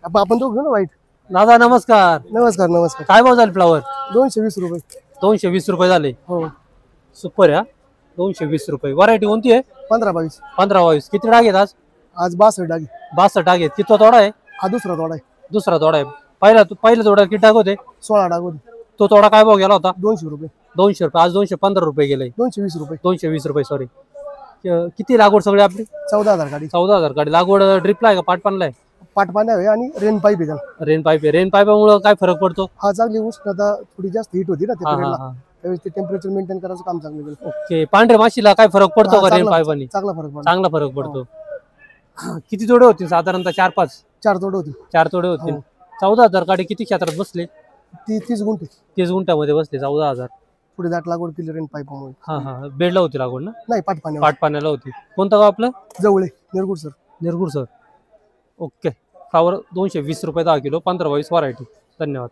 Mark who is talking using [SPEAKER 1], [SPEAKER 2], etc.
[SPEAKER 1] आपण तो घेऊ ना वाईट.
[SPEAKER 2] दादा नमस्कार.
[SPEAKER 1] नमस्कार नमस्कार.
[SPEAKER 2] काय भाव झाले फ्लावर?
[SPEAKER 1] 220 रुपये.
[SPEAKER 2] 220 रुपये झाले.
[SPEAKER 1] हो.
[SPEAKER 2] सुपर या 220 रुपये. व्हरायटी कोणती आहे?
[SPEAKER 1] 15-22.
[SPEAKER 2] 15-22. किती डाग आहेत आज?
[SPEAKER 1] आज 62 डाग.
[SPEAKER 2] 62 डाग आहेत. किती तोडा आहे?
[SPEAKER 1] हा दुसरा तोडा आहे.
[SPEAKER 2] दुसरा तोडा आहे. पहिला तोडा किती डाग होते?
[SPEAKER 1] 16 डाग होते.
[SPEAKER 2] तो तोडा काय भाव गेला होता?
[SPEAKER 1] 200 रुपये.
[SPEAKER 2] 200 रुपये. आज 215 रुपये गेले.
[SPEAKER 1] 220 रुपये.
[SPEAKER 2] 220 रुपये सॉरी. किती लागवड सगळी आपली?
[SPEAKER 1] 14,000 गाडी.
[SPEAKER 2] 14,000 गाडी. लागवड ड्रिपला आहे का पाटपानला आहे?
[SPEAKER 1] पाटपाण्या आहे आणि रेन पाईप आहे त्याला.
[SPEAKER 2] रेन पाईप आहे. रेन पाईपामुळे काय फरक पडतो?
[SPEAKER 1] हा चांगली उष्णता थोडी जास्त हीट होती ना त्या
[SPEAKER 2] हा
[SPEAKER 1] पिरियडला.
[SPEAKER 2] हा
[SPEAKER 1] त्यावेळेस ते टेम्परेचर मेंटेन करायचं काम चांगलं केलं.
[SPEAKER 2] ओके. पांढऱ्या माशीला काय फरक पडतो का रेन पाईपाने?
[SPEAKER 1] चांगला फरक पडतो.
[SPEAKER 2] चांगला फरक पडतो. किती जोडे होतील साधारणतः? 4-5?
[SPEAKER 1] 4 तोडे होती.
[SPEAKER 2] 4 तोडे होतील. 14,000 गाडी किती क्षेत्रात बसले?
[SPEAKER 1] 30 गुंठे.
[SPEAKER 2] 30 गुंठ्यामध्ये बसले 14,000.
[SPEAKER 1] पुढे दाट लागवड केली रेन पाईपामुळे.
[SPEAKER 2] हा हा. बेडला होती लागवड ना?
[SPEAKER 1] नाही पाटपाण्या.
[SPEAKER 2] पाटपाण्याला होती. कोणतं गाव आपलं?
[SPEAKER 1] जवळे Nirgud sir.
[SPEAKER 2] Nirgud sir. Okay. Flower 220 रुपये 10 किलो. 15-22 व्हरायटी. धन्यवाद.